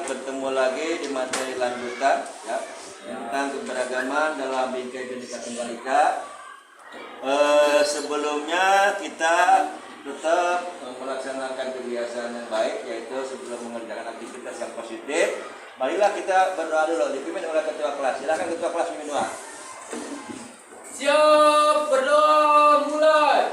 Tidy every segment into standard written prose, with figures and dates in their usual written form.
bertemu lagi di materi lanjutan ya tentang keberagaman dalam bingkai Bhinneka Tunggal Ika. Sebelumnya kita tetap melaksanakan kebiasaan yang baik, yaitu sebelum mengerjakan aktivitas yang positif, marilah kita berdoa dulu, dipimpin oleh ketua kelas. Silakan ketua kelas mimpin doa. Siap, berdoa mulai.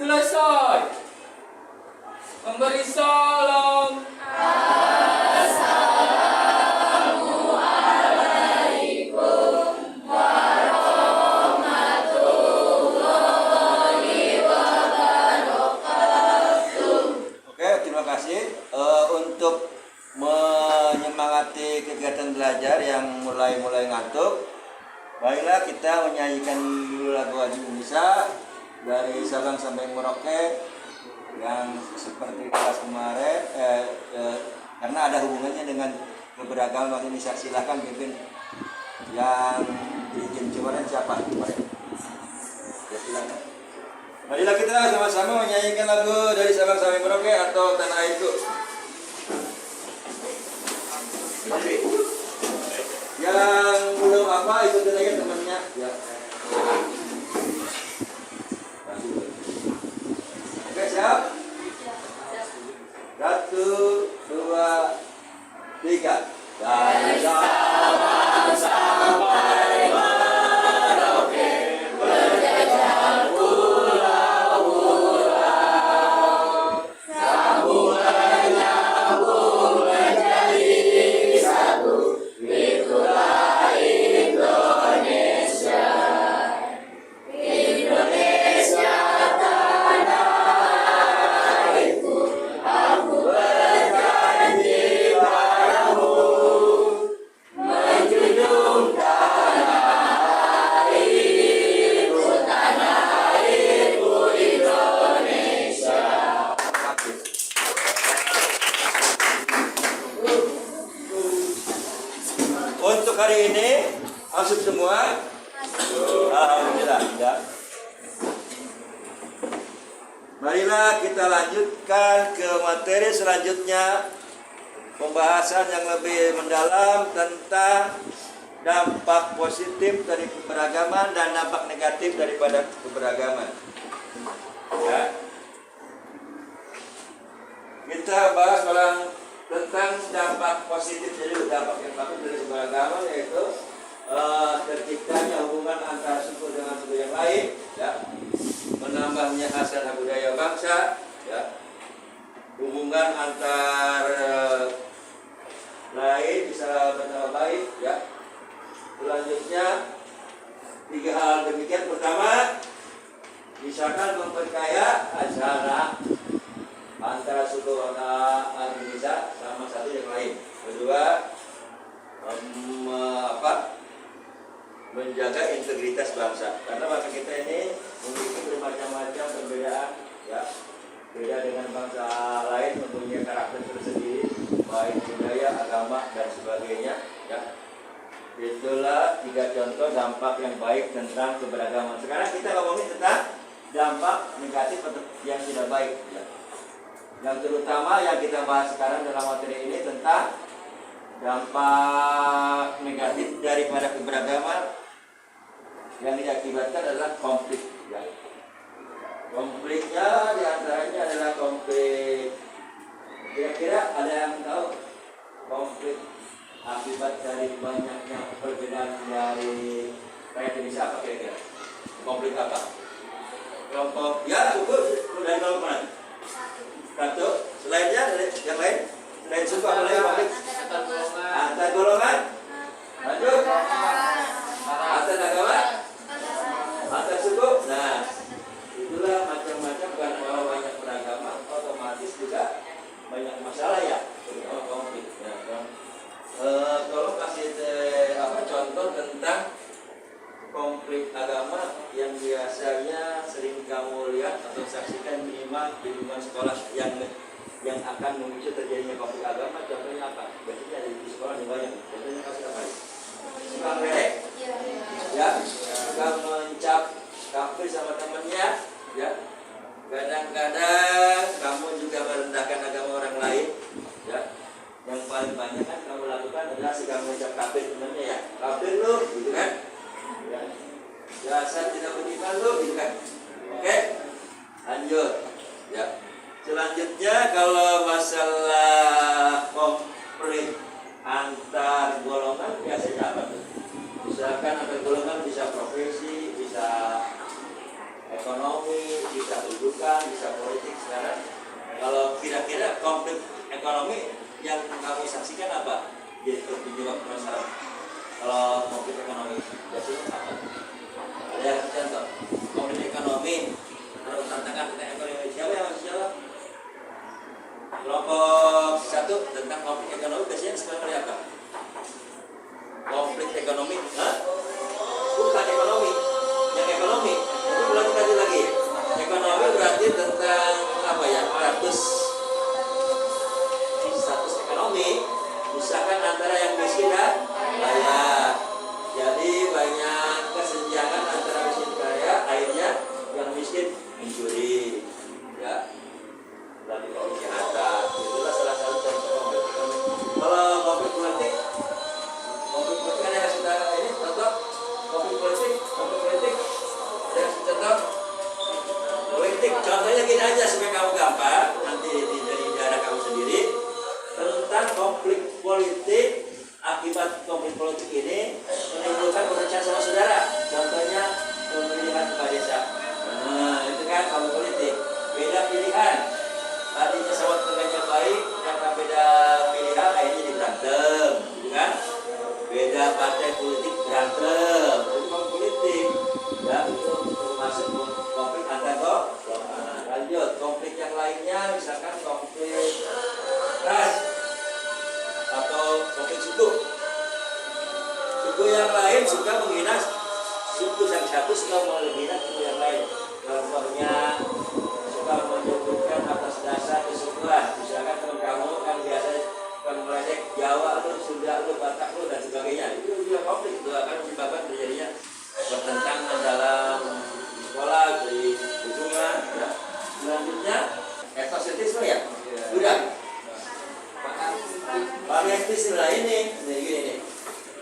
Selesai. Memberi salam. Untuk menyemangati kegiatan belajar yang mulai ngantuk, baiklah kita menyanyikan dulu lagu Haji Indonesia dari Sabang sampai Merauke yang seperti kelas kemarin, karena ada hubungannya dengan keberagaman waktu Indonesia. Silakan pimpin yang bikin kemarin siapa? Ya, silakan. Marilah kita sama-sama menyanyikan lagu dari Sabang sampai Merauke atau Tanah Airku. Yang belum apa ikutin aja temannya ya. Oke, siap? 1, 2, 3. Dari Sabang sampai Merauke berjejak pulau-pulau, sambungan nyambung menjadi satu, itulah Indonesia. Indonesia tanah airku, aku berjanji padamu, menjunjung tanah airku Indonesia. Untuk hari ini masuk semua. Alhamdulillah. Ya. Marilah kita lanjutkan ke materi selanjutnya, pembahasan yang lebih mendalam tentang dampak positif dari keberagaman dan dampak negatif daripada keberagaman. Ya. Kita bahas tentang dampak positif, jadi dampak yang bagus dari keberagaman, yaitu terciptanya hubungan antara suku dengan suku yang lain, ya, menambahnya hasanah budaya bangsa, ya, hubungan antar lain bisa bertambah baik, ya. Selanjutnya 3 hal demikian. Pertama, misalkan memperkaya hasanah antara suku Indonesia sama satu yang lain. Kedua, menjaga integritas bangsa, karena bangsa kita ini memiliki bermacam-macam perbedaan, ya, beda dengan bangsa lain, mempunyai karakter tersendiri, baik budaya, agama dan sebagainya, ya. Itulah 3 contoh dampak yang baik tentang keberagaman. Sekarang kita ngomongin tentang dampak negatif yang tidak baik, ya. Yang terutama yang kita bahas sekarang dalam materi ini tentang dampak negatif daripada keberagaman yang diakibatkan adalah konflik, ya. Konfliknya diantaranya adalah konflik, kira-kira ada yang tahu konflik akibat dari banyaknya perbedaan dari rakyat Indonesia apa kira-kira? Konflik apa? Kelompok, ya cukup, dari kelompok mana? Satu, selainnya yang lain, selain suku apa lagi konflik? Antar golongan, lanjut, antar agama, antar suku. Nah, itulah macam-macam, kalau banyak beragama, otomatis juga banyak masalah, ya, terutama konflik. Ya, tolong kasih contoh tentang konflik agama yang biasanya sering kamu lihat atau saksikan minimal di lingkungan sekolah yang akan memicu terjadinya konflik agama. Contohnya apa? Biasanya ada di sekolah yang banyak. Contohnya kasih apa? Suka merek, ya, suka mencap kafir sama temannya, ya. Kadang-kadang kamu juga merendahkan agama orang lain, ya. Yang paling banyak kan kamu lakukan adalah sedang mengucap kafir temannya, ya. Kafir lu, gitu kan? Ya. Dasar tidak beriman lu, gitu kan? Oke, lanjut, ya. Selanjutnya kalau masalah konflik antar golongan biasanya apa tuh? Misalkan antar golongan bisa profesi, bisa ekonomi, bisa kedudukan, bisa politik sekarang. Kalau kira-kira konflik ekonomi yang kamu saksikan apa? Jadi penyebab masalah. Kalau konflik ekonomi biasanya apa? Ada yang contoh konflik ekonomi, kalau tantangan tentang ekonomi siapa yang masih jawab? Kelompok satu tentang konflik ekonomi biasanya sebenarnya apa? Konflik ekonomi, bukan ekonomi, yang ekonomi itu berarti tadi lagi. Ekonomi berarti tentang apa ya? Status ekonomi, misalkan antara yang miskin dan kaya. Jadi banyak kesenjangan antara miskin dan kaya, akhirnya yang miskin mencuri, ya. Berarti kalau kejahatan, itulah salah satu contoh konflik ekonomi. Kalau konflik politik kan yang sudah ini contoh konflik politik ada contoh politik. Contohnya gini aja supaya kamu gampang nanti dari daerah kamu sendiri tentang konflik politik. Akibat konflik politik ini menimbulkan perpecahan sama saudara. Contohnya pemilihan kepala desa. Nah, itu kan konflik politik. Beda pilihan. Tadinya sama tetangganya baik, karena beda pilihan akhirnya diberantem, gitu kan? Beda partai politik berantem, itu konflik politik. Ya, itu termasuk konflik antar golongan. Lanjut, konflik yang lainnya, misalkan konflik ras atau konflik suku. Suku yang lain suka menghina suku yang satu, suka menghina suku yang lain. Contohnya suka menyebutkan atas dasar kesukuan. Misalkan teman kamu kan biasa kan meledek Jawa lu, Sunda lu, Batak lu dan sebagainya. Itu juga konflik, itu akan menyebabkan terjadinya pertentangan dalam sekolah, di hubungan. Ya. Selanjutnya etnosentisme ya. Sudah. Variasi istilah ini nih.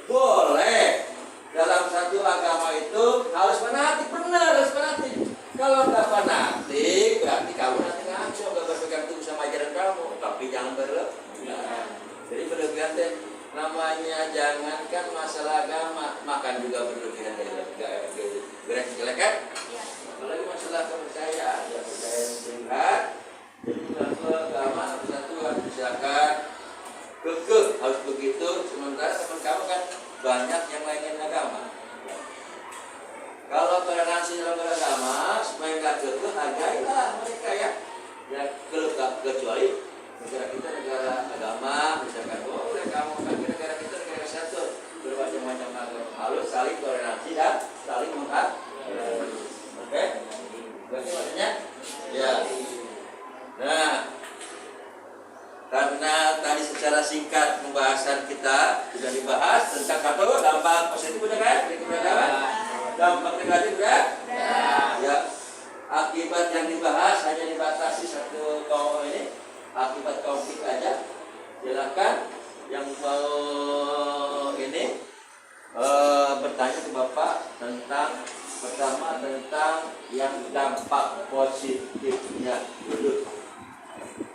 Boleh dalam satu agama itu harus fanatik, benar harus fanatik. Kalau nggak fanatik berarti kamu nanti ngaco, nggak berpegang teguh sama ajaran kamu, tapi jangan berlebihan. Jadi berlebihan deh, namanya jangankan masalah agama, makan juga berlebihan dari gerak jelek kan? Apalagi masalah kepercayaan, ya percaya singkat. Jadi kalau agama satu harus misalkan kekeh harus begitu, sementara teman kamu kan banyak yang lain agama. Kalau toleransi dalam beragama supaya nggak kekeh, hargailah mereka ya. Ya kecuali negara kita negara agama, misalkan boleh kamu kan negara kita negara satu bermacam-macam agama, harus saling toleransi dan saling menghargai. Oke? Berarti maksudnya ya. Nah, karena tadi secara singkat pembahasan kita sudah dibahas tentang satu dampak positif udah kan? Dampak negatif udah? Ya. Akibat yang dibahas hanya dibatasi satu ini, akibat konflik aja. Silakan yang mau ini bertanya ke Bapak tentang pertama tentang yang dampak positifnya dulu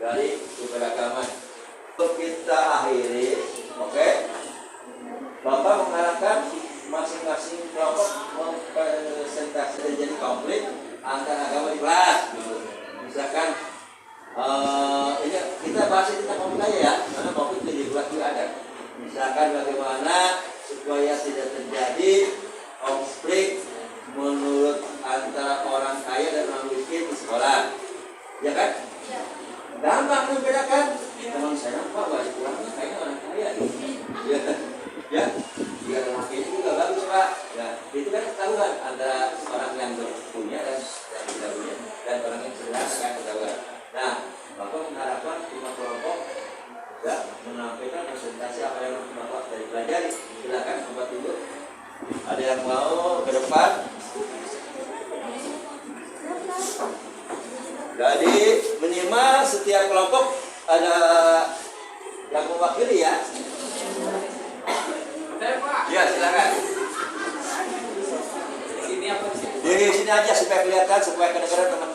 dari keberagaman. Untuk kita akhiri, oke? Bapak mengharapkan masing-masing kelompok mempresentasi terjadi konflik antara agama di kelas. Misalkan ini kita bahas tentang konflik aja ya, karena konflik di kelas juga ada. Misalkan bagaimana supaya tidak terjadi konflik menurut antara orang kaya dan orang miskin di sekolah, ya kan? Gampang membedakan. Teman saya Pak balik pulangnya kayaknya orang kaya ya, ya, dia orang kaya juga bagus Pak. Ya, itu kan ketahuan antara orang yang punya dan tidak punya, dan orang yang sederhana kan ketahuan. Nah, Bapak mengharapkan lima kelompok ya menampilkan presentasi apa yang Bapak dari pelajari. Silakan Bapak Ibu. Ada yang mau ke depan? Jadi minimal setiap kelompok ada yang mewakili ya. Saya Pak. Ya silakan. Ini apa sih? Di sini aja supaya kelihatan, supaya kedengaran teman-teman.